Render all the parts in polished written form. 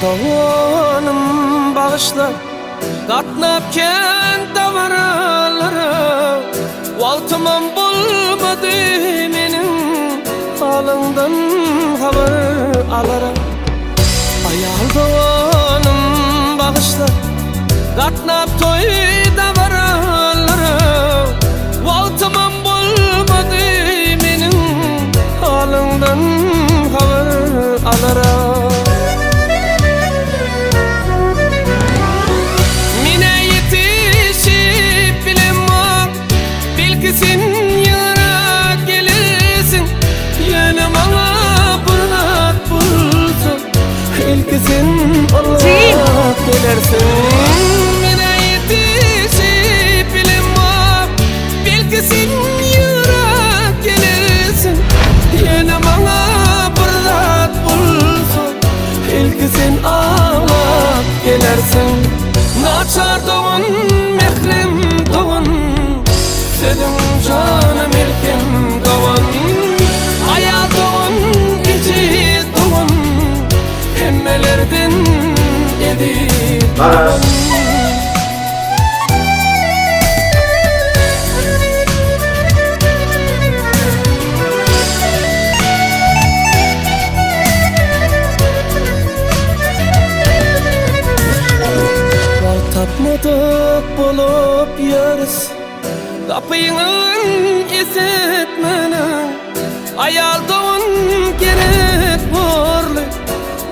Doğanım bağışla Katnapken davaralara Valtımam bulmadı menin Halından haber alara Ayal doğanım bağışla Katnap toy davaralara Valtımam bulmadı menin Halından haber alara Sen yara gelirsin Yanıma bırak bulsun İlk sen Allah gelersin Mine yetişip bilinmem Belki sen yara gelirsin Yanıma bırak bulsun İlk sen Allah gelersin Naçar doğun mehrem doğun Sedim canım ilkim doğan Aya doğan, içi doğan Hemmelerden edip doğan Val tapmadık bulup yarız Kapıyın esetmene Ayal doğun gerek borlu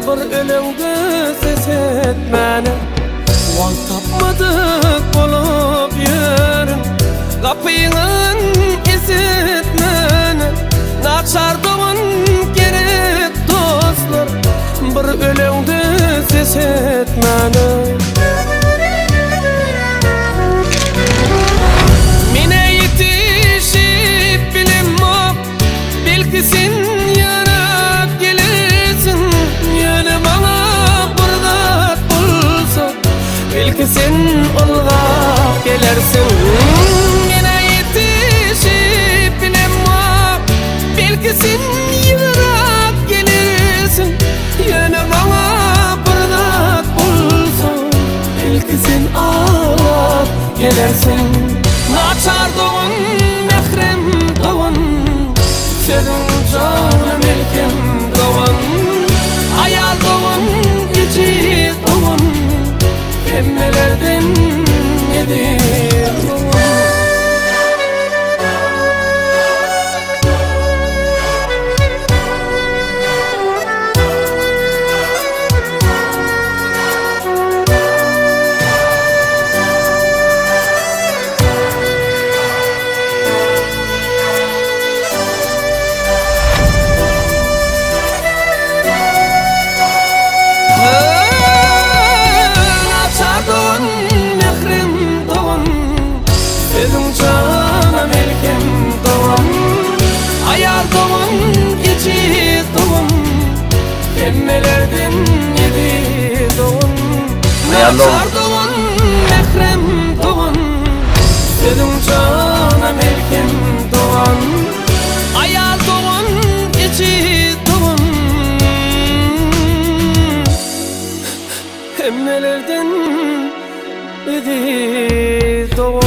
Bir ölümde ses etmene Val tapmadık bulup yarın Kapıyın esetmene Naçar doğun gerek dostlar Bir ölümde ses etmene Sen yara gelirsin Yanıma bırak bulsun Belki sen olga gelersin Yine yetişip bilemem Belki sen yara gelirsin Yanıma bırak bulsun Belki sen ağlar gelersin Naçar doğun mehrem doğun Senin canım ilkim doğan Ayal doğan, içi doğan Emmelerden edip doğan Emmelerden yedi doğun Naçar doğun, mehrem doğun Dedim canım erken doğan Ayal doğun, içi doğun Emmelerden yedi doğun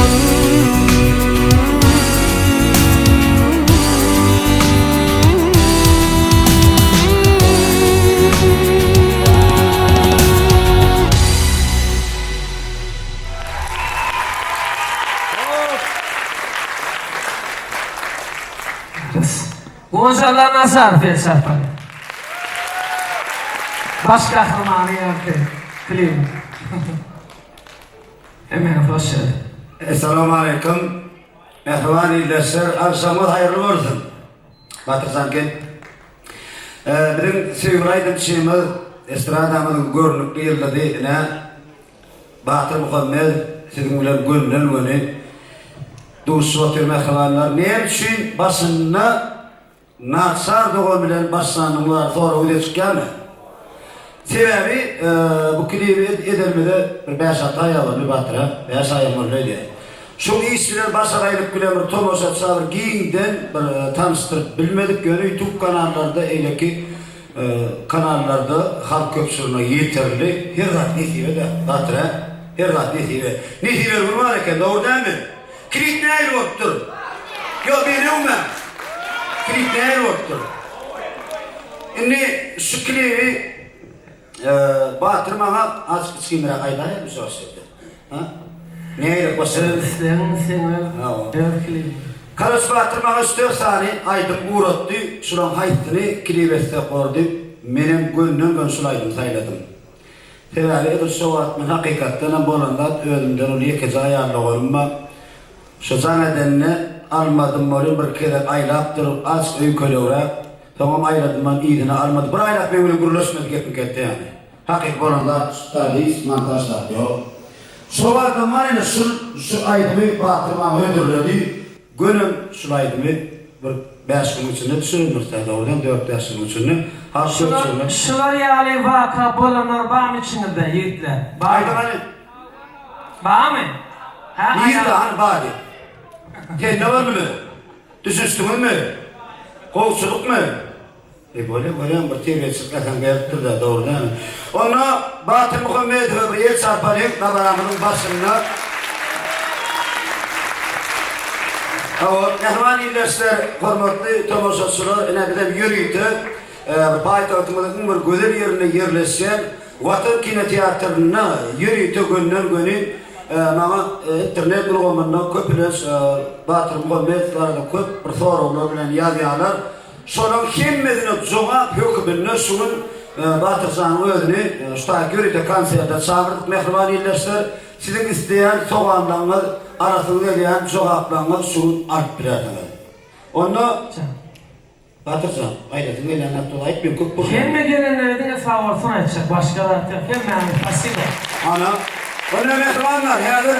Gonzallarına sarf et sarfani. Baş kahramanı yaptı. Kliyim. Hemen hoş geldin. Esselamu Aleyküm. Mehvan ildeşler, akşamı hayırlı olsun. Batır Sanket. Bizim sevgili şeyimiz, estradamızın görünüklü yılladı. Batır Muhammed, sizin ulan gönlün gönlü. Doğusu otur mehvanlar. Ne için basınına Naçar doğum bilen başlanımlar sonra öyle çıkar. Sebebi bu klibi edilmede bir 5-6 ay alır Batıra, 5 ay alır. Şu işçiler başaraylık bilen Tomas Sabır giyinden tanıştırıp bilmedik yönü YouTube kanallarda eyle ki kanallarda halk köpsürüne yeterli her zat netibe de batıra her zat netibe vurma eken doğru değil mi? Kilit ne ayrı ottur? Yok ben kilit ne ayrı ottur? Şimdi şu klibi batırmama az kıskimire aydaya bir söz etti. Ne ayrı basın? Karış batırmağa 4 sani aydım uğrattı, şuran haytını kilibeste kordu, benim gönlüm sulaydım, sayladım. Tevali edir soğatmın hakikatten bolanda ölümden onu yekece ayarlığımma, şu zanedenini almadım onu bir kere aylaptırıp az öykölü uğrak, tamam ayladım ben iyidini almadım, bir aylap memnun guruluşmadı gepin etti yani. Hakik bolanda tutardıyız, montajlar yok. Soğatmın manini şu aydımı batırmağa öldürüldü, gönüm sulaydı mı bir 5 gün içinde düşünülmüştü oradan 4-5 gün içinde halk köpsürüne. Şular yali vaka bolanlar bağım içinde de yiğitler. Ayda hani? Bağ mı? Yiğit de hani bağ diye. Kendine var mı? Düşüstümün mü? Kovçuluk mu? Böyle bir TV çıkartan geliptir de doğru değil mi? Ona Batı Muhammed ve bir yer çarpanık Nabaramı'nın başında Nehman illəslər, hormatlı tamaşaçılar, bir yürüydü, payitahtımızın bir güzel yerine yerleşen Vatan Kinoteatrı'na yürüydü günden bana internet bulgamından köpüles Batır Muhammed'larda köp bir sorumlu bilen yazıyanlar sonra hemmedine zoğa hükümünü sunun Batır Zan'ın ödünü yürüydü konserde çağırdık Nehman illəslər sizin isteyen soğanlarınız arasında gelen sokaklarına su art birer. Onu Batırsan, aydatın gelenler dolayı bir kut bulur. Hem mi gelenlerden sağ olsun açacak, başkalar da hem yani fasile. Ana, onu mehmanlar, yani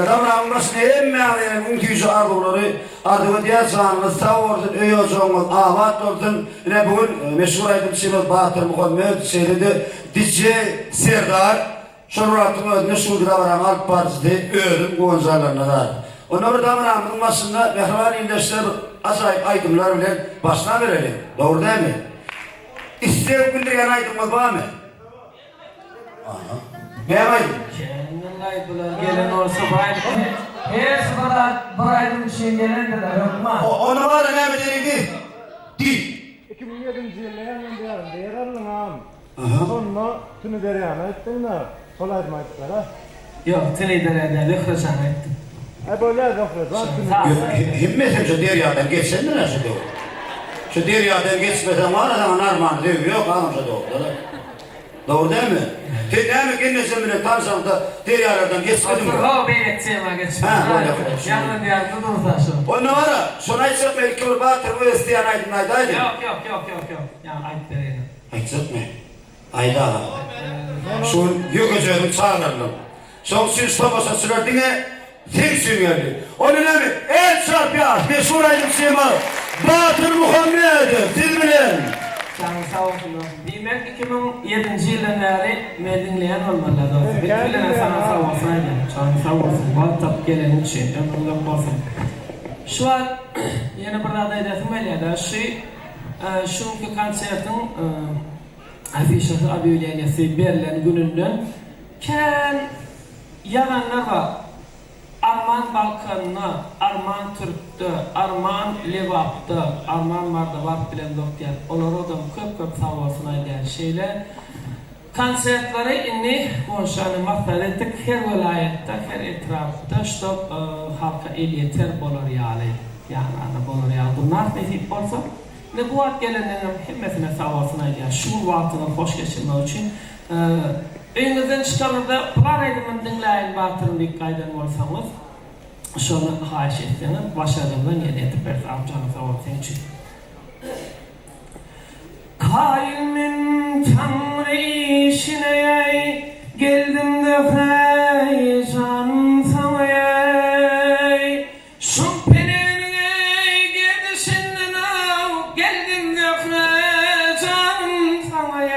davranmasını hem yani mümkünse arzuları adını diğer sağınız sağ olsun, öy olsun, avat olsun. Yine bugün meşhur aydımsınız Batır Muhammed, seyrede DJ Serdar, Şurratın ödünü Suud'da varan Halk Partisi öğrüm Gonzallarına da. Ona bir davranın olmasında Mehran İldeşler azayip aydımlar bile başına verelim. Doğru değil mi? İsteyen bildiren aydımlar var mı? Ne aydım? Kendin aydılar gelen olsa baydım. Her sırada baydım bir şey gelen de yok mu? Onu var ya ne bildiğini? Değil. 2007 yılında değerli ağam. Sonra tünü dereyana ettin de kolaydım aydıklara. Yok, teliderede lükruşan ettim. Böyle lükruşan. Himmetim şu deryadan geçsen de nasıl doğru? Şu deryadan geçmesen var adamın armağanı diyor. Yok ağamsa doğru. Doğru değil mi? Değil mi? Kendisi bile tanısan da deryalardan geçmedin mi? O belirtçiyeme geçmedi. Yanın diyarında durursa şu. O ne var ya? Sonra hiç yapma ilk yıl batır bu isteyen aydın aydaydı. Yok. Yani ayıp dereydi. Hiç yapma. Ayda ağam. Şun yökeceğim çağırırım. Son siz tabasa sürerdine tek sürüyordu. Onun ne mi? El çarpıyor. Meşhur aydım sima. Batır Muhammed. Siz bilin. Canım sağ olsun. Bilmem 2007 yıldan beri medinleyen olmalı. Bilene sana sağ olsun. Canım sağ olsun. Baltap gelen için. Ömrümde olsun. Şu an yeni bir aday edetim eliyada. Şunki konsertin afişası abiyleyesi verilen gününden ken yalanlar var. Arman Balkan'na, Arman Türk'tü, Arman Levap'tı, Arman Mardavat bilen doktor. Onlar adam köp sağ olsun aydayan şeyler. Konsertleri inni konuşanı mahtal ettik. Her vilayette, her etrafta stop halka eliyeter bolur yali. Yani ana bolur yali. Bunlar nasip olsa ne bu at gelenlerin hemmesine sağ olsun aydayan. Şu vaktini hoş geçirmek için önünüzden çıkanırda plan edimin dinleyin batırın bir kaydan olsanız şunu haş ettiğini başarımdan yeni etip amcanı sağ olsun için. Kalbimin tanrı işine geldim de heyecan sana şu penine gidişinden geldim de heyecan sana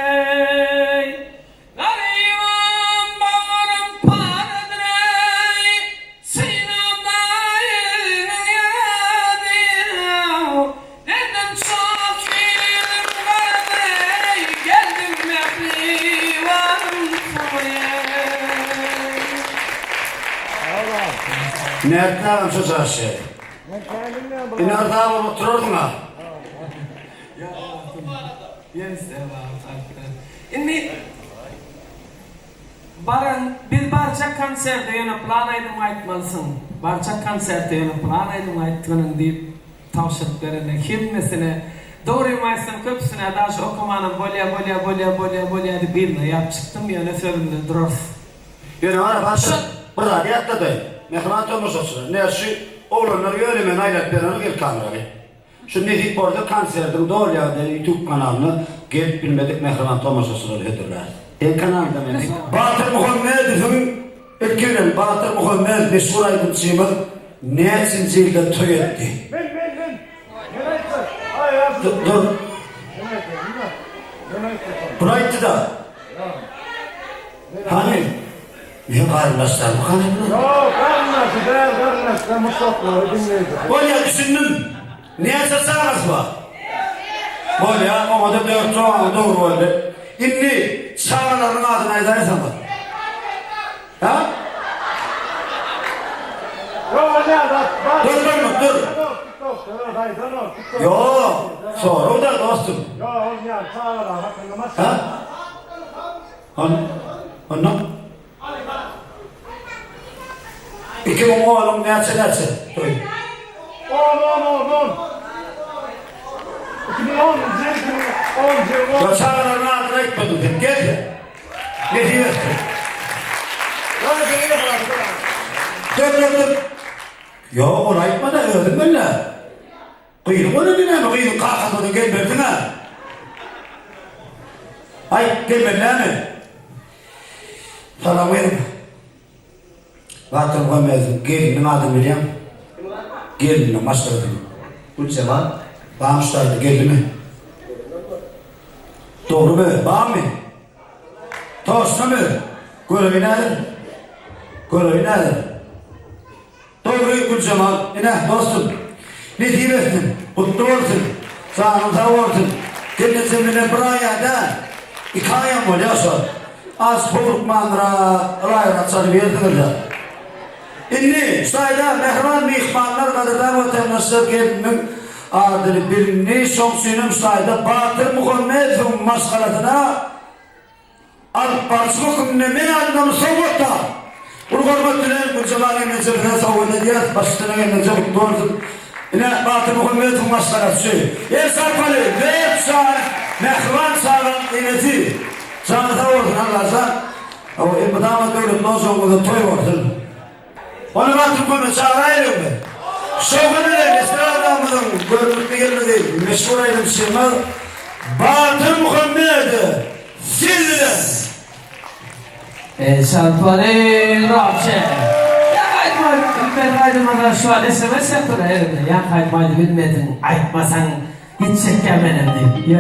Nereden şu çarşı? Ben kendimle bulan. İnarda otururdun ha. Yes, Inni baran bir barça konserde yana plan aydım aytmalısın. Barça konserde yana plan aydım aytmanın deyip tavşat verene kimnesine doğruymazsın köpsüne daş okumanın bolya deyip birine yap çıktım yana sövümde durur. Yine var başta. Burada diyatta da. Mehmet Thomas olsun. Ne şu oğlanları yönemen aylat beranı gel kamerayı. Şu nedik orada konserdim doğru ya YouTube kanalını gelip bilmedik Mehmet Thomas olsun ödürler. Kanalda benim. Batır Muhammed'in etkilenen Batır Muhammed meşhur aydınçıyımın ne için zilde toy etti? Ben. Yönetmen. Ay yazdım. Dur. Yönetmen. Buraydı da. Hani? Ne karnaslar bu kanalda? Yok karnası değer karnası. Ben Mustafa'yı dinleyeceğim. Böyle düşündüm. Niye sesağız var? Böyle ya, ama da doğru öyle. İnni çağlarının adına eder zaman. Ha? Yok ne adam? Dur. Dur. Yok, sonra o da dostum. Yok oynayalım. Sağ ol. Hatırlamaz. Ha? Anlam? İki oğlum ne açı. Dur. 10. 2010 10. Ya çağlarının adına gitmedim. Gel. Ne diyorsun? Dur. Ya ona gitme de öldüm ben de. Kıyılık onu dinleme. Kıyılık kalkamadı gelmedin ha. Ay gelmedin ha mi? Salam verin. Vatın koymazdım. Gelinin adını biliyorum. Gelinin maçlardım. Gülcemal. Bağımsızlardı gelini. Doğru mu? Bağım mı? Toslu mu? Görevi nedir? Doğru Gülcemal. Yine dostum. Ne diyeceksin? Mutlu olsun. Sağlıkta olsun. Gelin zemine buraya da. İkayem oluyorsun. Az buluk mandıra. Rayrat sarı verdiniz de. İnni sayda mehran mihmanlar kadırdan vatandaşlar gelinin adını birini şomsuyunum sayda Batır Muhammed'in maskaratına alıp barışma kumne men adını soğukta. Bunu görmek dilerim Gülcemal'in necebine savunma diye başına gelmece mutlu olsun. Yine Batır Muhammed'in maskaratı. Sarpalı ve şahane mehran sağlam ineti. Canıta olsun Allah'tan. O İmdama devlet nozumuza toy olsun. Onu Batır Muhammed çağırayım ben. Şoğunu da Esra adamının görünükle gelmedi. Meşhur aydınçıyımı Batır Muhammed'i Sildi'den. Şartları Rabşe. Ben kaydımada şu an SMS yaptım elimde. Ya kaydmaydı bilmedin. Aytmasan hiç çekemedin deyip. Ya.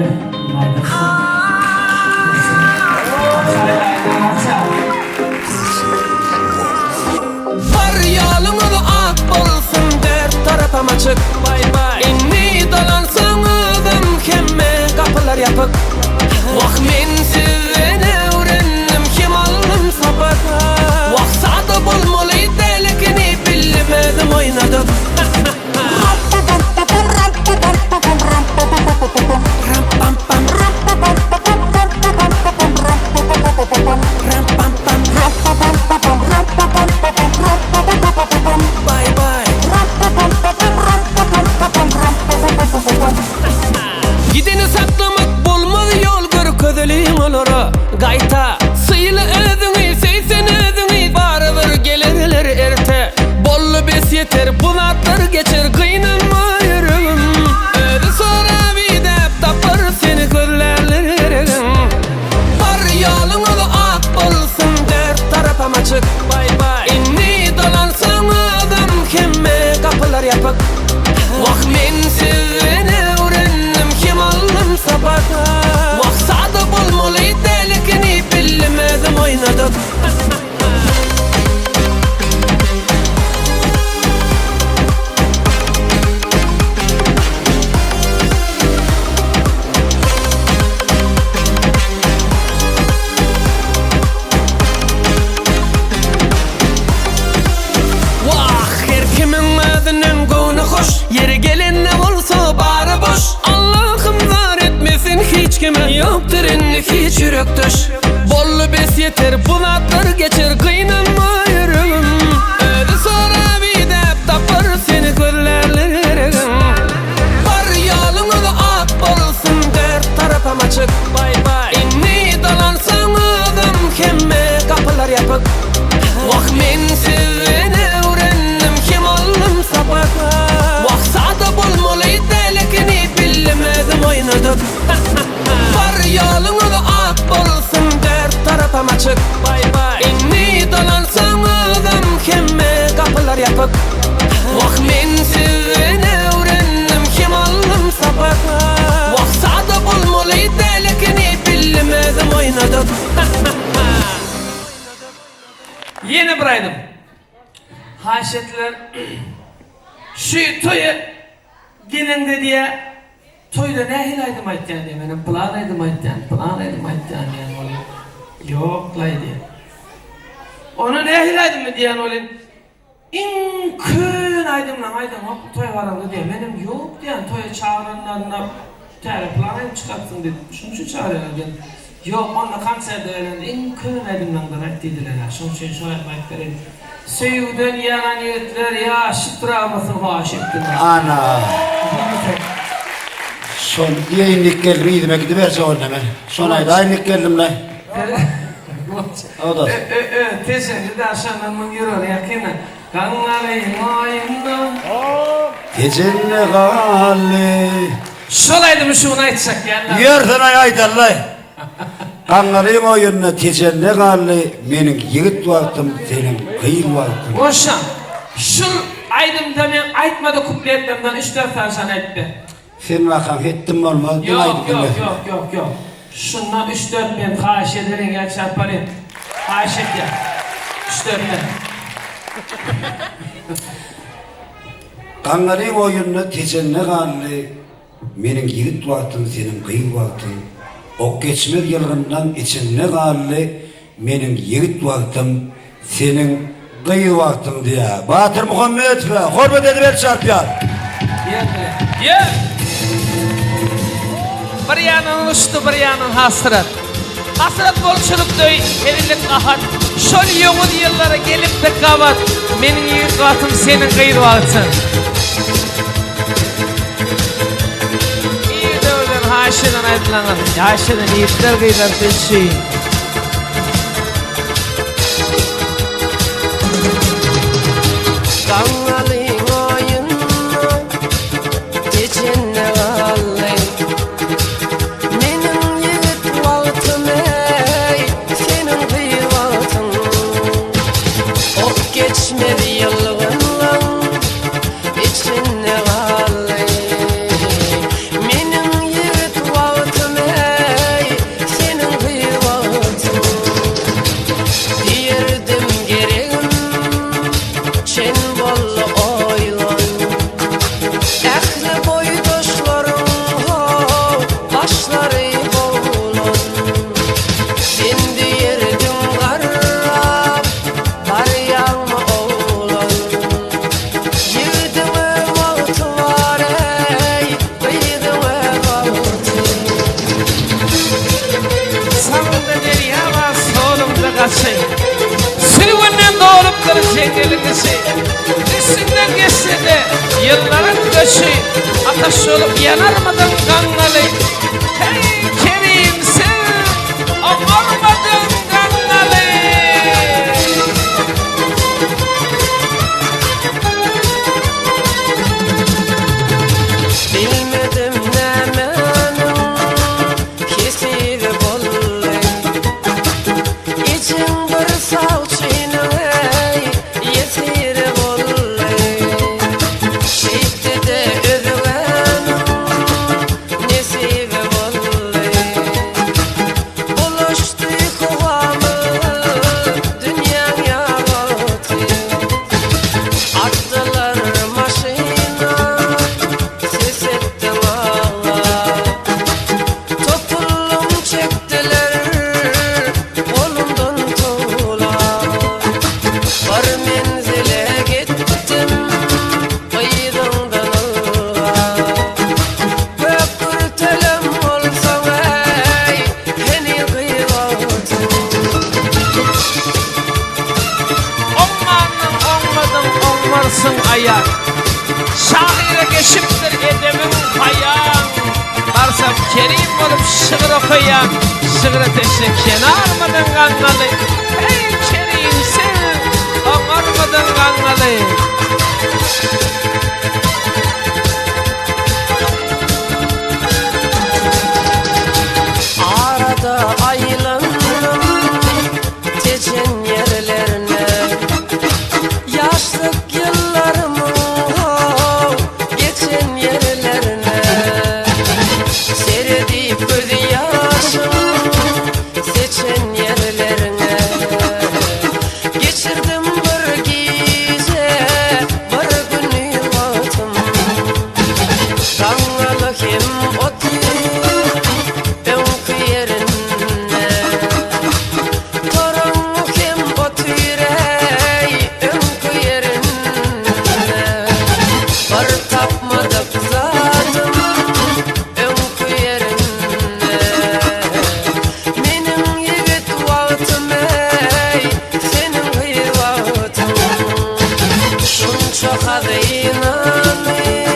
Var yalımız ak bolsun dert tarafım açık İnni dalansın adam kemme kapılar yapık Vah men sizden öğrendim kim alnım sapık Vah sadı bulmalı delikini bilmedim oynadık Bye bye. Gidini saklamak bulmaz yol gör ködeliğin olara Gayta sıylı ödünü seysen ödünü varılır gelirler erte Bollu bes yeter bunatlar geçer kıynanma yürüm Ödü sonra bir dep tapar seni gözlerlerim Var yolun olu ak olsun dert tarafım açık Bye bye. İnni dolansın adam kemme kapılar yapık Vah men sizden öğrendim kim alnım sapık Vah sadı bulmalı delikini bilmedim oynadık Vah kimi yoktur hiç yürektöş. Bollu bes yeter bunatlar geçer kıynanma yüreğim. Ödü sonra bir dep tapar seni göllerlerim. Var yolunu da ak bolsun dört tarafım açık bay bay. İnni dalansan adam kemme kapılar yapık. Vah men sizini öğrendim kim oldum sapak. Vah sada bulmalıydı lekini bilmedim oynadık. Var yolunu da ak bolsun dört tarafım açık bay bay. İnni dalansan adam kemme kapılar yapık. Vah men sizini öğrendim kim oldum sapak. Vah sada bulmalıydı lekini bilmedim oynadık. Yeni bir aydım. Haşetler şu toyu gelinde diye toyda ne hilaydım aytyan diye benim plan aydım aytyan diyen olayım. Yok lay diye. Onu ne hilaydım diyen olayım. İn kün aydım lan aydım hop toy varalım diye benim yok diyen toya çağıranlarına tane plan aydım çıkartsın dedim. Şunu çağırıyorlar diyen. Yok onunla kanserde öğrendi. İn kün aydımdan da reddediler ya. Şunun için şu ayetmek verelim. Sevgiden yana niyetler ya şıktıra almasın haşettin. Ana. Son yayınlık geldim iyidime gidiverse onun hemen. Son ayda aynılık geldim lan. O da. Teşekkür de aşağıdan mı yürüyor yakına. Kanlarıyım ayında. Tecenni galli. Şolaydı mı şunu aytsak yani. Yerden aydarlay. Kanlarıyım oyununa tecenni galli. Menin yigit vaktim senin kıyıl vaktim. Boşan. Şu aydım demeyen aytmadı kupletlemden 3-4 tarsan etti. Sen vakam ettim olmaz. Yok. Şundan 3-4 ben haş ederin gel çarparayım. Haş et ya. 3-4 ben. Kanlarıyım oyununa tecenni galli. Menin yigit vaktim senin kıyıl vaktim. Ok geçmez yılgından içinne galli. Menin yigit vaktim senin kıyıl vaktim diye. Batır Muhammed ve hormat ediver çarpıyor. Yer. Bir yanın uçtu bir yanın hasret. Hasret bolçuluk döy elinlik ahat. Şol yoğun yıllara gelip de kavat. Menin yigit vaktim senin kıyıl vaktin. İyi de ölen haşiden aydılanın. Haşiden yigitler kıyılar teşeyin. Kangalıyım oyununa tecenni galli. Menin yigit vaktim ey senin kıyı vaktin. Ok geçmedi yılgınlan içinne galli. Menin yigit vaktim ey senin kıyı vaktin. Diyerdim gereğim çen bollu oylan. Ehli boydoşlarım ho başları boğulan. Sen diyerdin garrab var yağma oğlan. Yigidime vakti var ey kıydime vakti. Sağımda derya var, solumda kaçay. Sürüvünden doğrup kırık cengelingisi. Üstünden geçse de yılların göçü. Ateş olup yanar mıdın kangalı? Hey Kerim sen olmadın kangalı. Bilmedim ne menim kesir bollay. İçim bir salçını ey yetir bollay. Şiddete özlenim nesibe bollay. ayan. Şaire geçipdir edemin payan. Barsam kerim olup şıgır okuyan. Şıgır ateşle kenarmadın kangalı. Hey kerim sen ağarmadın kangalı. Arada aylandım Çeçen yerlerine. Yaşlık yıllarımı geçen yerlerine. Seyredip göz yaşım seçen yerlerine. Geçirdim bir gece bir günü altım. Kangalı hem otur önkü yerine. Karanlık hem otur önkü yerine. Var tapmadık zaten önkü yerine. Benim yigit vaktim senin hayvatın. Şunça kadınami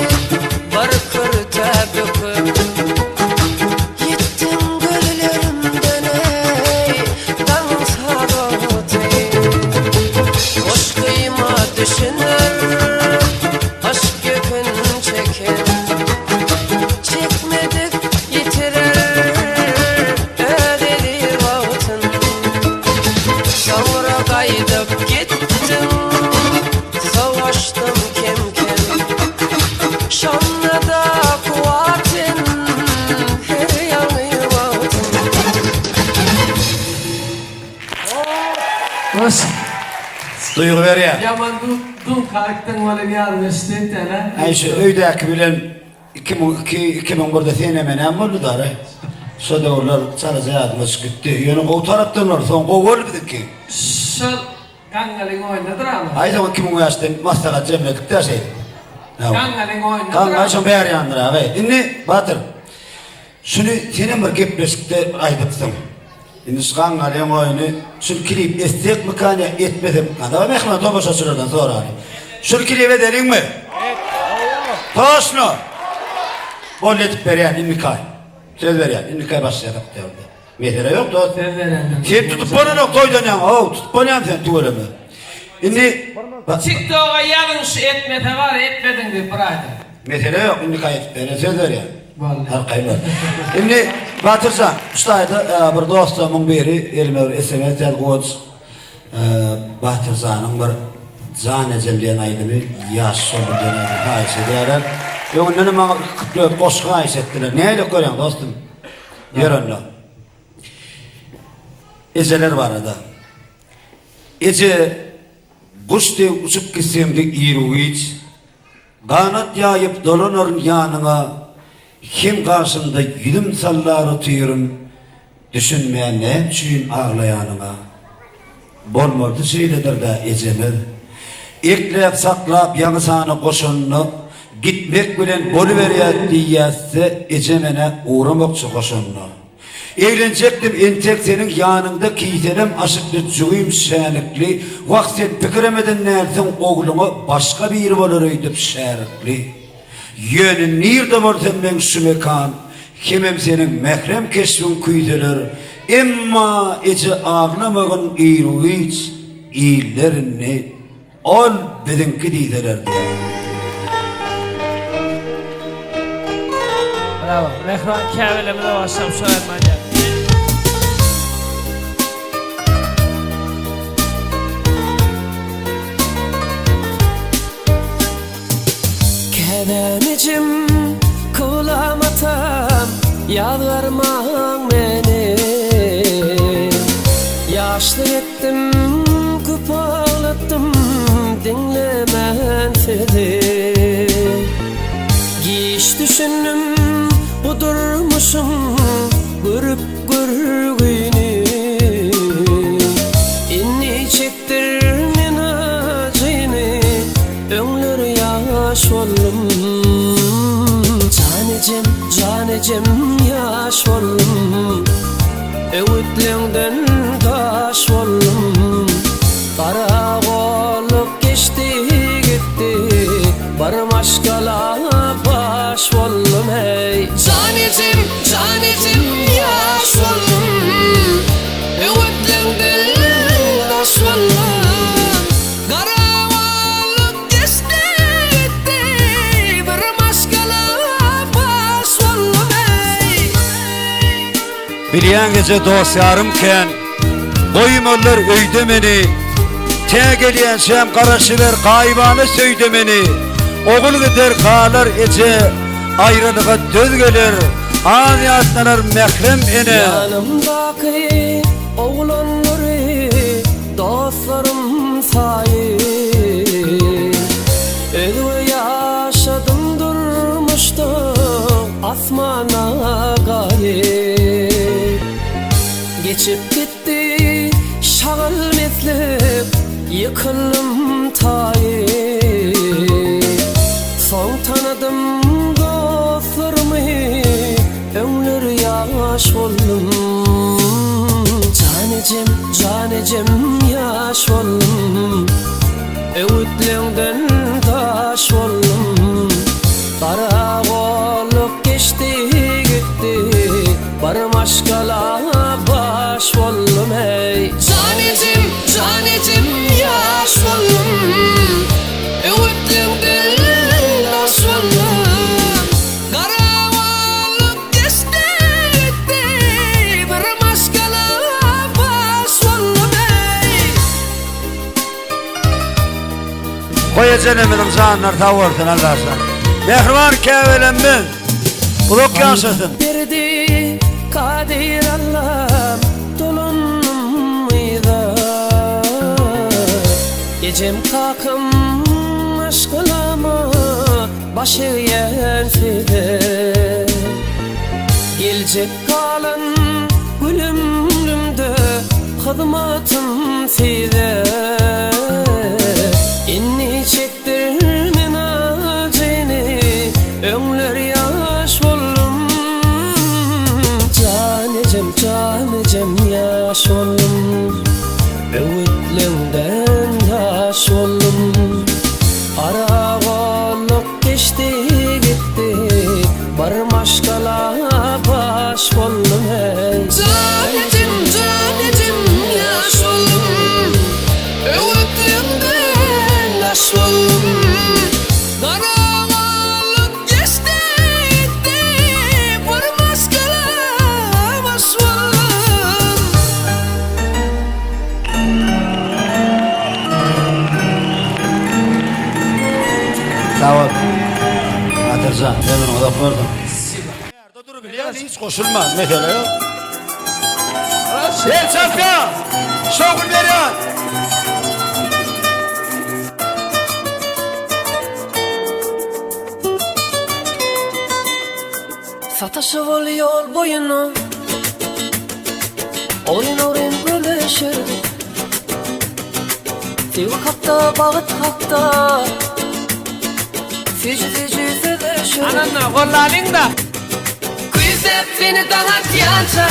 var kırta büküp. Gittin göllerimden dans harati. Hoş kıyma düşünür aşk yükün çeker. Çekmedik yitirer ödedir vaktin. Sonra kaydıp gittim savaştım kem kem. Şanlıda kuvatin her yanı vaktin. Nasıl? Duygu veriyor. Yaman dün kalktan var yarın istedi lan. Ayşe öydeki bilen 2001'de fenomenen oldu da ara. Şöyle onlar sana ziyadımız gitti. Yani o taraftan var. Son kovul bidik ki. Şal kangalın oynadır ama. Ay zaman 2000 yaşta maslahat cemledik derseydi. Kangalın oynadır Kanka ama. şu beyar yandır abi. Şimdi Batır. Şunu senin bir gepreşikte aydıptım. Şimdi kangalın oyunu sülkileyip estek mi kane etmedim. Kadava mehmet o boşa sürerden sonra hani. Sülkileyip edelim mi? Evet. Toşnu. Bol etip veriyen indikay. Söz veriyen indikay başlayarak derdi. Mehdere yok da. Ben verendim. Sen tutup bana ne koydun ya? Oh, tutup bana sen tuvalımı. Şimdi Çıktı o yalın şu etmete var etmedin de bıraktı. mesele yok, indikay etip veriyen söz veriyen. Vallahi. Her kayılar. Şimdi Batırsan, ustaydı bir dostumun biri elime SMS telefon Batırsan'ın bir zanecem diyen aydımı yaş sonu diyen aydımı haise diyorlar. Yok nene bana kıtlıyor, koşku haise ettiler. Neyle görüyorsun dostum? Yer onunla. Eceler var arada. Ece kuş dev uçup gitsemde iğru hiç. Kanat yayıp dolanır yanına. Kim karşımda yüdüm sallar otuyorum. Düşünmeyen ne için ağlayanına. Bolmurdu söyledir de Ece'mir. Eklep saklap yanısana koşunlu. Gitmek bilen boluveriyor diyese Ece'mene uğramakçı koşunlu. Eğlenecektim entek senin yanında kiyterim aşıklı cüğüm şenlikli. Vak sen fikiremedin nereden oğlunu başka bir oluruydup şerikli. Yönün nerede vardım ben şu mekan. Kimim senin mehrem keşfin kuydular. Emma Ece ağlamağın iğru hiç. İyilerini ol bedinki diydilerdi. Bravo. Mehran kâvelemi de başlam söylemeye. Kedemicim kulamatam yalvarmağın beni. Yaşlı ettim küp ağlattım dinlemen seni. Giş düşündüm budurmuşum görüp görgüyünü. İnni çektirmen acını öngler yaş oldum. Canecem yaş oldum. Öğütlerinden taş oldum. Kara kolluk geçti gitti. Canecim yaş oldum Öğütlüğünden taş oldum Karavalık geçti gitti Bir maşkala baş oldum ey Bilyen gece dostlarımken Koymalar öyde meni Te geliyen şem karaşılar kaybanı söydü meni Oğul gider kalar ece Ayrılığa döz gelir Ağzı atlanır mehrem ene Yanımdaki oğlanları dostlarım sayın Öyle yaşadım durmuştum asmana gayet Geçip gitti şağıl meslep yıkılım tayet Son tanıdım dostlarımı ömür yaş oldum Canecim yaş oldum Öğütlüğünden taş oldum Kara olup geçti gitti Barım aşkala baş oldum ey Canecim yaş oldum Öğütlüğünden taş oldum Koyacan eminim zanlar tavırtın Allah'tan Mehriban kevelenme Uluk yansıtın Berdi kadir Allah'ım dolunmuyda Gecem kakım aşkılama başı yenfide Gelecek kalan gülümlümde hızmatım side İnni çektirmen aceni ömür yaş oldum Canecim yaş oldum Öğütlüğünden taş oldum Ara olup geçti gitti Barım aşkala baş oldum hey Canecim yaş oldum Öğütlüğünden taş oldum Karavalık geçti gitti Barım aşkala baş oldum Sağ ol Atırcan hemen odaklardım Yerde dur biliyor hiç koşulma mesela yok Gel Çafya Şokul veriyor Sataşıp ol yol boyunu Oyun bölüşürdük Sevgi hakta, bağıt hakta Feci sevişirdik Ananla kollalın da Güzep seni danat yanca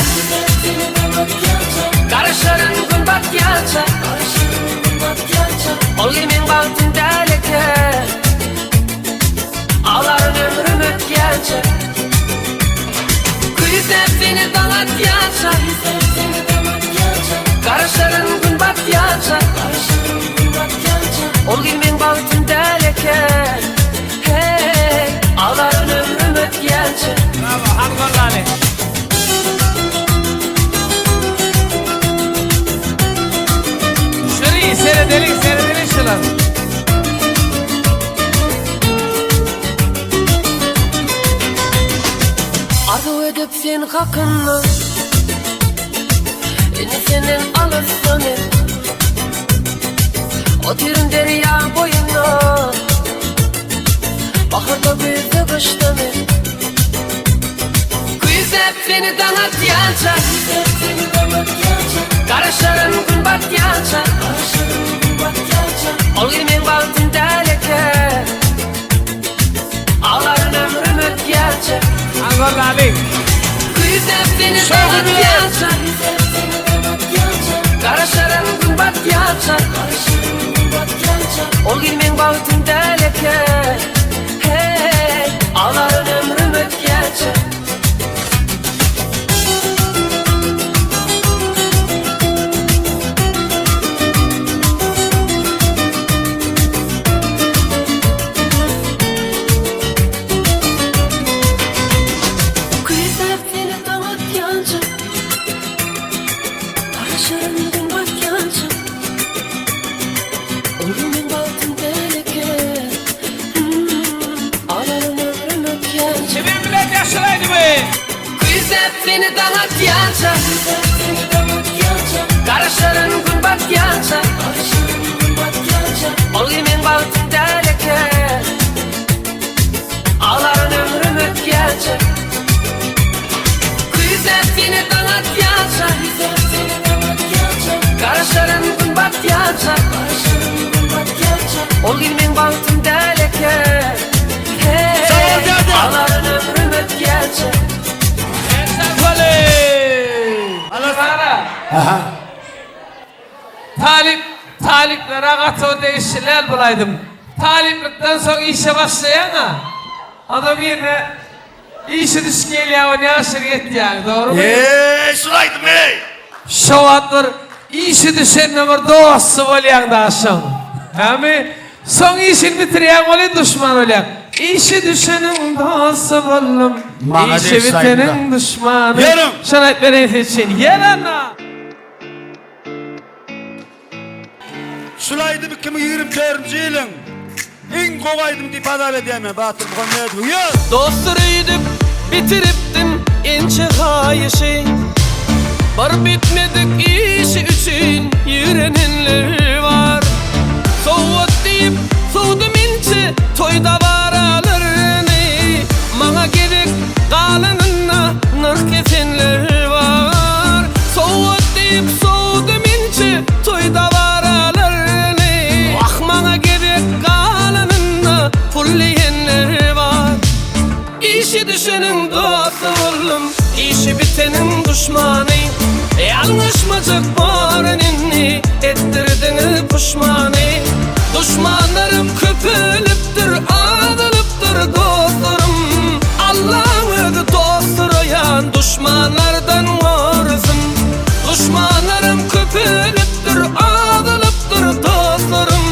Karışırın gün bat yanca Ol yemin baktın deleke Ağların ömrüm ötkence Güzep seni danat yanca Karışırın gün bat yanca Ol yemin baktın deleke Hey Ağların ömrüm ötkence Bravo hangollani Şurayı seyredelim şular Arzu edip sen hakkını Beni senin alırsın O derin derya boyuna Baharda büyüdü kışta mı Güzep seni danat yanca Karışırın gün bat yanca Ol yemin baktın deleke Ağların ömrüm ötkence Hangollani Güzep seni danat yanca Karışırın gün bat yanca Ol yemin baktın deleke Hey Ağların ömrüm ötkence Ölümün altın deleke Ağlarım ömrüm ötken Kimin bilen yaşaydı be? Güzel seni danat yanca Karışırın gün bat yanca Ölümün altın deleke Ağlarım ömrüm ötken Güzel seni danat yanca Karışırın gün bat yanca Ol ilmin baktım deleke Ağların ömrüm ötkence Aha. Taliplere katı değişiklikler bulaydım. Taliplikten sonra işe başlayan ha. Adam yerine işi düşkeli ya o ne aşırı gitti yani doğru mu? Şuraydım ey. Şu anlar işi düşenle bir dostu olayan da aşağı. Hem son işini bitiren olan düşman olayan. İşi düşenin dostu oldum. Bana İşi değil bitenin saygıda. düşmanı. Yarım. Şanayt beni için yarana. Şulaydı bir kimi 24. yılın. En kovaydım deyip adal edemem. Batır bu konuya edin. Yok. Dostlarıydım bitiriptim ince kayışı Var bitmedik işi için yüreninler var Soğut deyip soğudum ince toyda varalarını Bana gerek kalanına nar kesenler var Soğut deyip soğudum ince toyda varalarını Ah bana gerek kalanına fulleyenler var İşi düşenin dostu oldum İşi bitenin düşmanı Yanlışmacık barenini Ettirdin pişmanı Düşmanlarım köpülüptür Ağılıptır dostlarım Allah'ın dostları yan Düşmanlardan varsın Düşmanlarım köpülüptür Ağılıptır dostlarım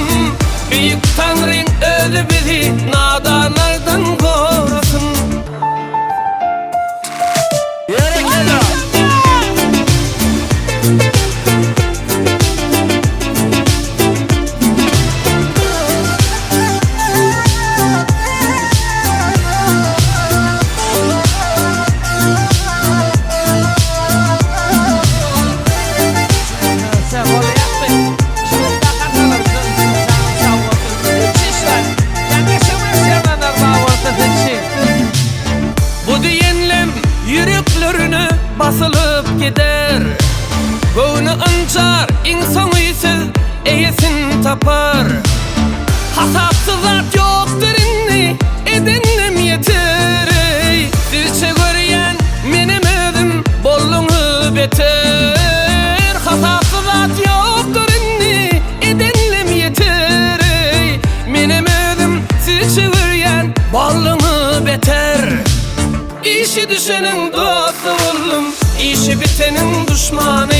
Büyük Tanrın ölü bizi Nadanlardan korusun Sen orada yaptın. Şunu da katalırsın. Sen sağ olsun. Çişler. Ben de şöyle bağırtı için. Bu diyenlem yüreklerine basılıp gider Bunu ancar insan ise eyesin tapar Hasapsız at yoktur inni edenlem yeter Dilçe görüyen benim ödüm bolluğu beter Hasapsız at yoktur inni edenlem yeter Benim ödüm dilçe görüyen bolluğu beter İşi düşenin dostu oldum İşi bitenin düşmanı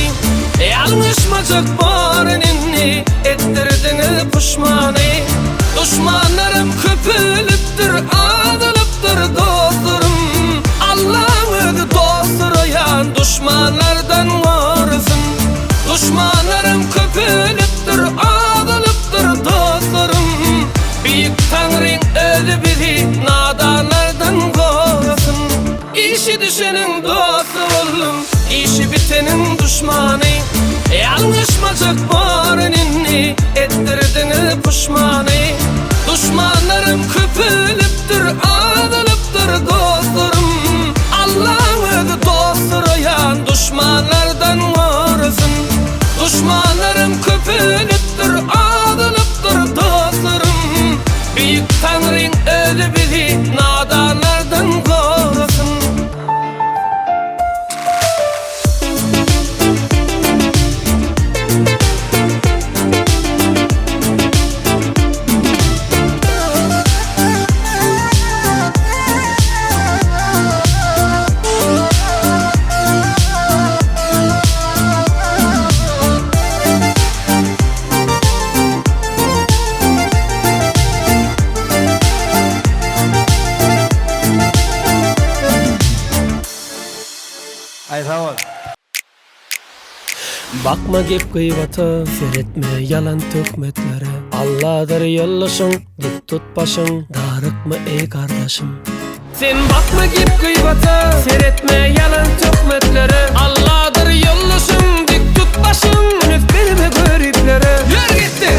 Yanlışmacık barenini Ettirdin pişmanı Düşmanlarım köpülüptür Ağılıptır dostlarım Allah'ın dostları yan Düşmanlardan varsın Düşmanlarım köpülüptür Ağılıptır dostlarım Büyük Tanrın ölü bizi Nadanlardan korusun İşi düşenin dostu oldum İşi bitenin düşmanı Yanlışmacık barenini Ettirdin pişmanı Düşmanlarım köpülüptür Ağılıptır dostlarım Allah'ın dostları yan Düşmanlardan varsın Düşmanlarım köpülüptür Ağılıptır dostlarım Büyük Tanrın ölü bizi Nadanlardan korusun Bakma gep gıybata, seyretme yalan töhmetlere. Allah'dır yollaşın, dik tut başın, darıkma ey kardeşim. Sen bakma gep gıybata, seyretme yalan töhmetlere. Allah'dır yollaşın, dik tut başın, ünüf berme gariplere. Yürü gitti!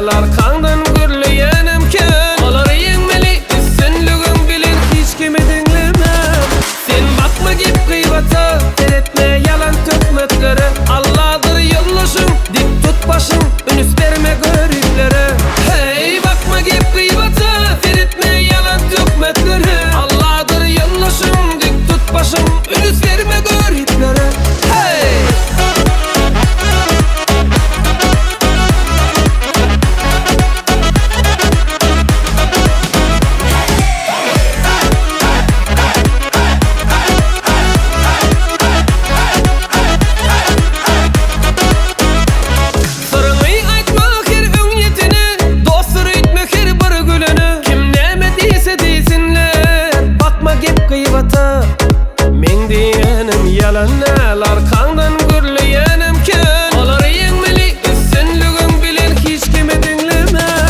Arkandan gürleyenim ken Oları yengmeli üstünlüğün bilin hiç kimi dinlemem. Sen bakma gip gıybata, seyretme yalan töhmetlere. Allah'dır yollaşın, dik tut başın, ünüs verme gariplere. Hey bakma gip gıybata, seyretme yalan töhmetlere. Allah'dır yollaşın, dik tut başın, ünüs verme gariplere. Hey! Men diyenim yalanlar arkandan gürleyenim ken Oları yengmeli üstünlüğün bilin hiç kimi dinlemem.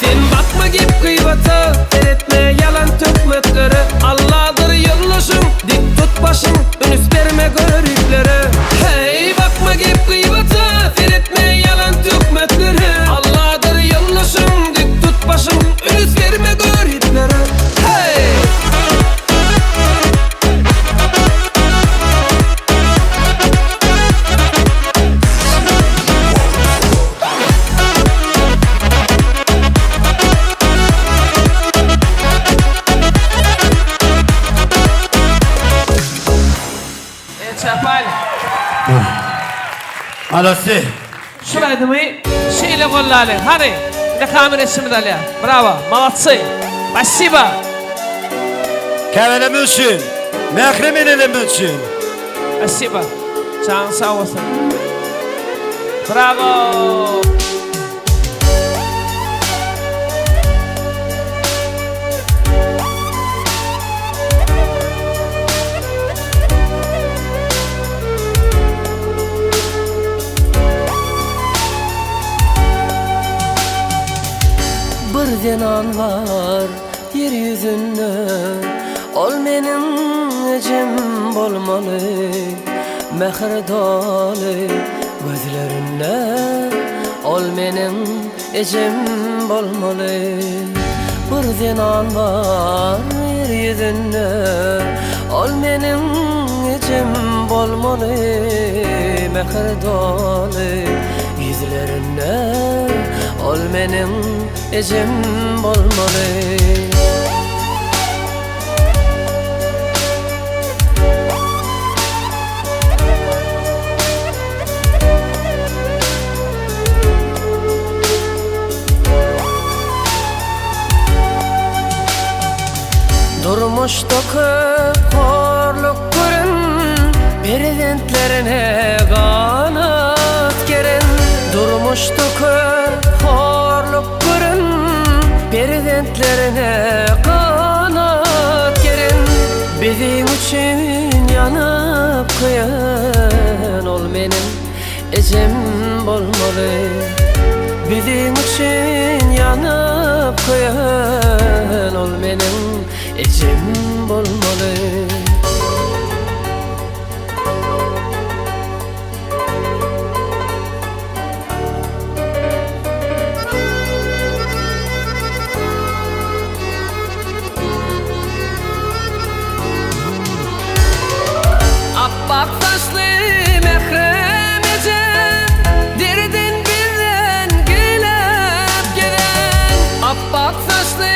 Sen bakma gep gıybata, seyretme yalan töhmetlere. Allah'dır yollaşın, dik tut başın, ünüs verme gariplere. Hey bakma gep gıybata, seyretme yalan töhmetlere. Allah'dır yollaşın, dik tut başın, ünüs verme gariplere. Hey! Çapal. Alası. Şuraydı mı? Şeyle kollarla. Hadi. Ne kamera şimdi dalya. Bravo. Malatsı. Спасибо. Kevelemin için, mehremin elimin için. Спасибо. Canın sağ olsun. Bravo. Bir zenan var yeryüzünde, ol menin ecem bolmalı. Mehr dolu gözlerinde, ol menin ecem bolmalı. Bir zenan var yeryüzünde, ol menin ecem bolmalı. Mehr dolu yüzlerinde, ol menin ecem bolmalı. Durmuşdaki horluk görün, prezentlerine kanat geren. Durmuşdaki horluk görün, prezentlerine kanat geren. Bizim için yanıp kıyan, ol menin ecem bolmalı. Bizim için yanıp kıyan, ol menin ecem bolmalı. Bak saçlı mehrem ecem, derden birden gelip gelen. Bak saçlı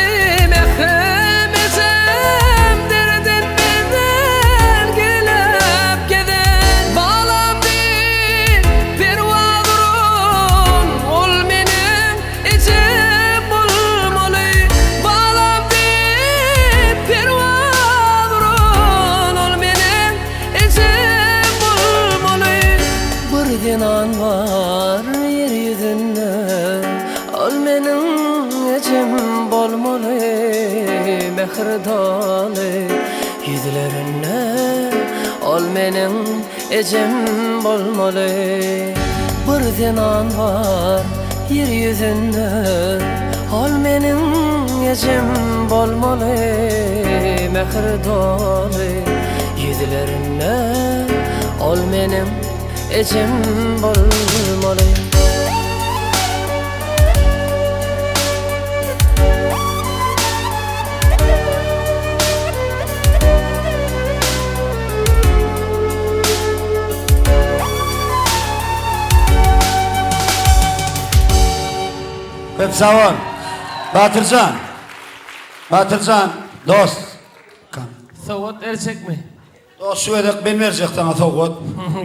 mehrem ecem, derden birden gelip gelen. Bağla bir pervadır mehridaly yüzlerine ol menin ecem bolmaly. Bir zenan var yer yüzünde ol menin ecem bolmaly. Mehridaly yüzlerine ol menin ecem bolmaly. Hep sağ ol. Batırcan, dost. Soğut erkek mi? Dost şu edek ben verecek sana soğut.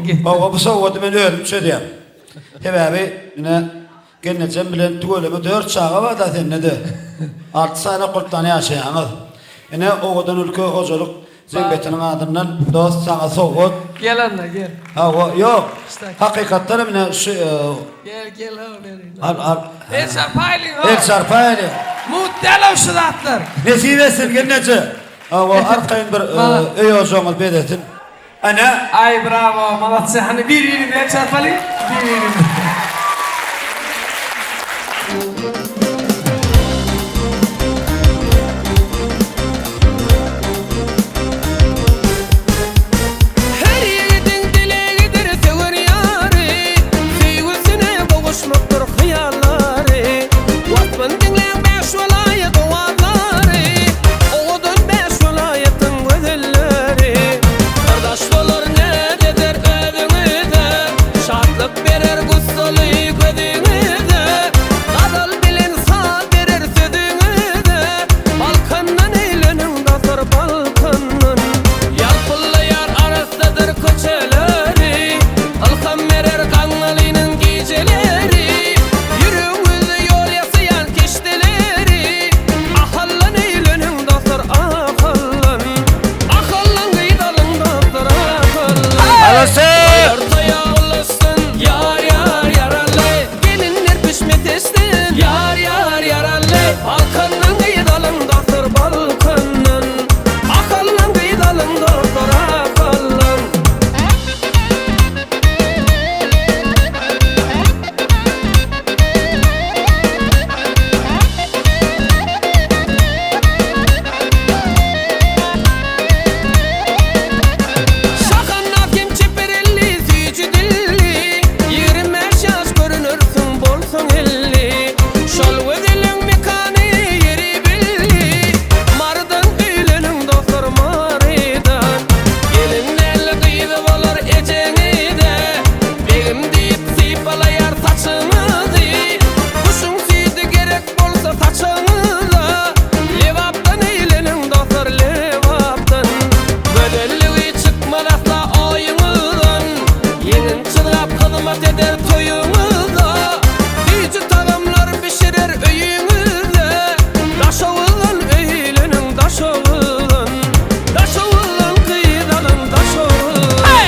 Git. Bu soğutu ben öğrendim söyleyeyim. Hep abi yine geleceğim bilen tügöleme 4 çağa var da sen ne de. 6 sayına kurttan yaşayanız. Yine oğudan ülke hocalık Zembetinin adından dost sana soğut. Gel anne gel. Yok. Hakikatler yine şu... Gel oğlum. Al. El çarpaylı o. El çarpaylı. Muhtelem şu zatlar. Nesibesin genneci. Arkayın bir öy hocamız bedetin. Ana. Ay bravo, malatçı. Hani bir el çarpalı, bir. Her yiğidin dileğidir sever yâri, sevgüsüne kavuşmaktır hıyalları. Vatman dinleyen 5 velayet oğadları, oğudun 5 velayetin güzelleri. Kardeş olur ne deder ödünüze, şartlık verir gustalı gözünüze. Kadal bilen sağ verir sözünüze, Balkandan eğlenin dasar Balkandan. Yalpıllı yar arasıdır köçeleri, Alkan verer kanalının geceleri. Yürüğümüzü yol yasayan kişileri, Ahallan eğlenin dasar ahallan. Ahallan gıydalın dasar ahallan. Alasın! Ortaya ulaşsın yar yaralı, gelinler pişmet estin yar yaralı. Balkandan gıydalın dasar Balkandan, Ahallan gıydalın dasar ahallan. Şakanlar kim çeperelli, zücü dilli, 25 yaş görünürsün bolsun elli. Şol ödülün mekanı yeri billi, Mardan eğlenin dostlar maridan. Gelin el kıydı olur eceni de, Begim deyip sipalayar saçınızı. Kuşun siydi gerek bolsa saçınıza, Levaptan eğlenin dostlar levaptan. Gödelliği çıkmaz asla oyunuzdan, Yenin çılgap kızmat eder toyunuzda. Düzü tağımlar pişirer öyünüzde, Daşoğullan eğlenin daşoğullan, Daşoğullan kıyıdalın daşoğullan.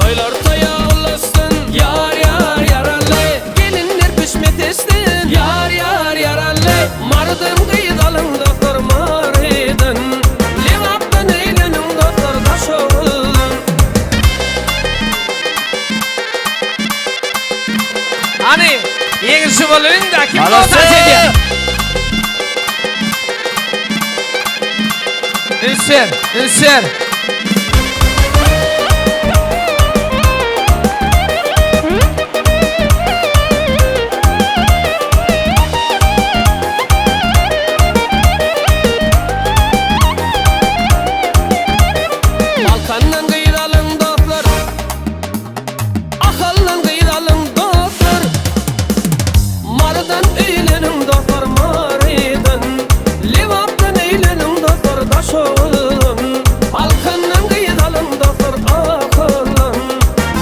Toylar toya ulaşsın yar yaralı, Gelinler pişmet estin yar yaralı. Mardan kıyıdalın dostlar maridan, Levaptan eğlenin dostlar daşoğullan. Hani yeni şu bolun da kim Alasın! olsa ediyor. Ülser. Balkandan gıydalın dostlar, Ahallan gıydalın dostlar. Mardan eğlenin dostlar maridan, Levaptan eğlenin dostlar daşoğullan. Balkandan gıydalın dostlar ahallan,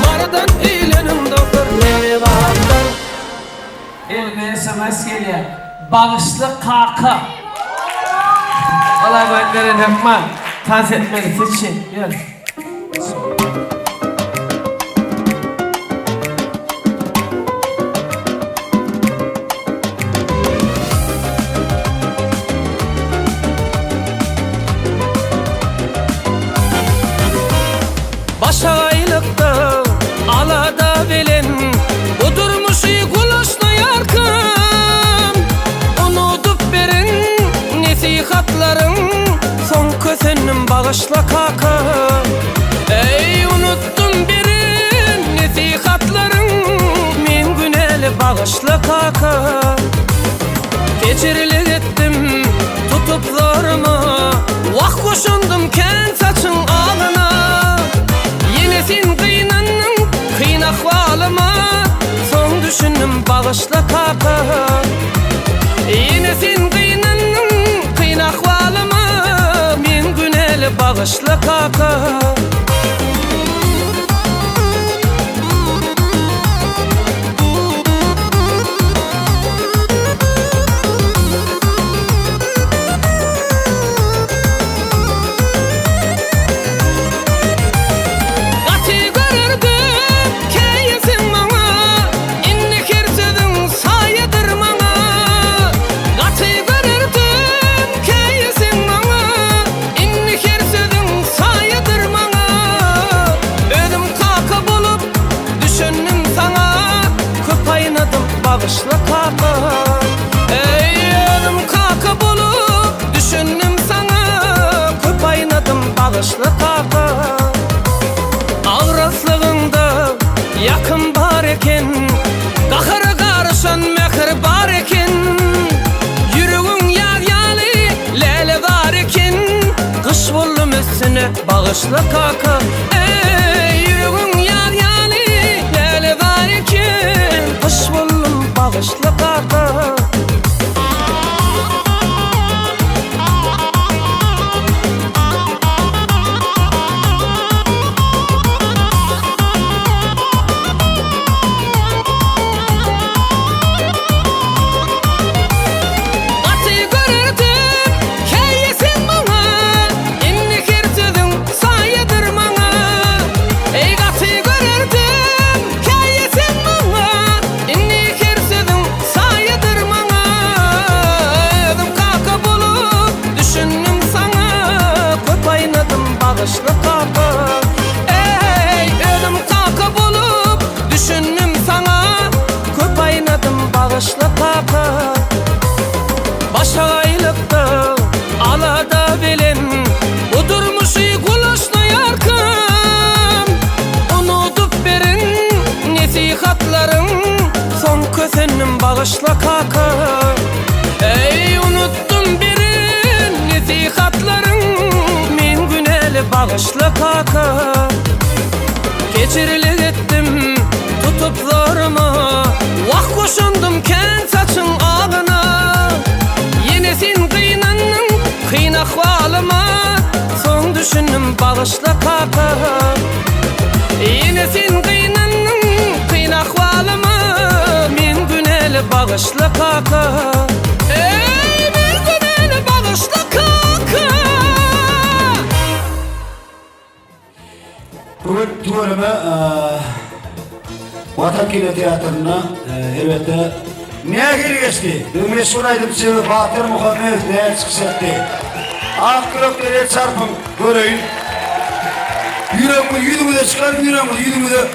Mardan eğlenin dostlar levaptan. Elime SMS geliyor. Bağışlı kaka. Olay boyutların hükman. Tans etmeli seçin. Gel. bağışla kaka. Ey unuttum birin nesihatların, min güneli bağışla kaka. Geçirilik ettim tutup zoruma, vah koşundum ken saçın ağına. Yine sen kıynandın kıyın ahvalıma, son düşündüm bağışla kaka. Yine sen kıynandın kıyın ahvalıma, min güneli bağışla kaka. Bağışla kaka. Ey ölüm kaka bulup düşündüm sana, köp aynadım bağışla kaka. Ağrıslığında yakın bar eken, kahıra karışan mehir bar eken. Yüreğin yağyalı lele var eken, kış buldum üstüne bağışla kaka. Ey yüreğin yağyalı lele var eken, kış buldum bağışla kaka. Bağışla kaka. Ey ölüm kaka bulup düşündüm sana, köp aynadım bağışla kaka. Başa aylıkta alada bilen, udurmuş iyi kulaşla yarkın. Unutup verin nesihatların, son kösenim bağışla kaka. Ey unuttum birin nesihatların, bağışla kaka. Geçirilik ettim tutup zoruma, vah koşundum ken saçın ağına. Yine sen kıynandın kıyın ahvalıma, son düşündüm bağışla kaka. Yine sen kıynandın kıyın ahvalıma, min güneli bağışla kaka. Ey min güneli bağışla kaka. Bugün tuvalime Vatan Kino Tiyatro'na elbette Mehir geçti. Meşhur aydım sebebi Fatır Muhammed değer çıkış etti. Akılokları çarpın göreyim. Yüreğimi de çıkar, yüreğimi de.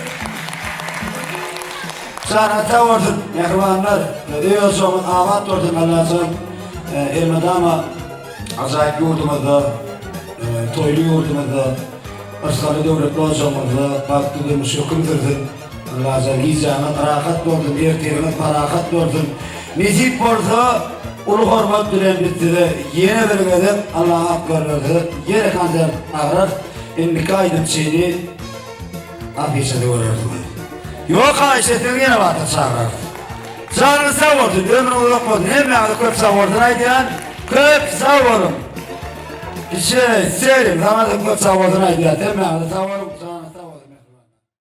Sana tavırdın mehribanlar. Diyor soğumun avat ordun Allah'ın. Elmadama acayip yurdumuzda, toylu yurdumuzda, Arslanı devlet lozumuzda, baktığımız yokumdurdun. Allah'ın gizahına tarakat doğdun, erteğine tarakat doğdun. Mezit borsa, ulu hormat bilen bitti de yine vermeden Allah'a hak vermedi. Yine kanser ağrar, enlik aydım seni afiyete uğrardım. Yok Ayşe'nin yine batır çağırır. Canını sağ olsun, ömrünü yok olsun. Hem yani köp sağ olsun aydıyan, köp sağ olun. İşte serim, zamanında köp sağ olsun aydıyan. Hem yani sağ olun.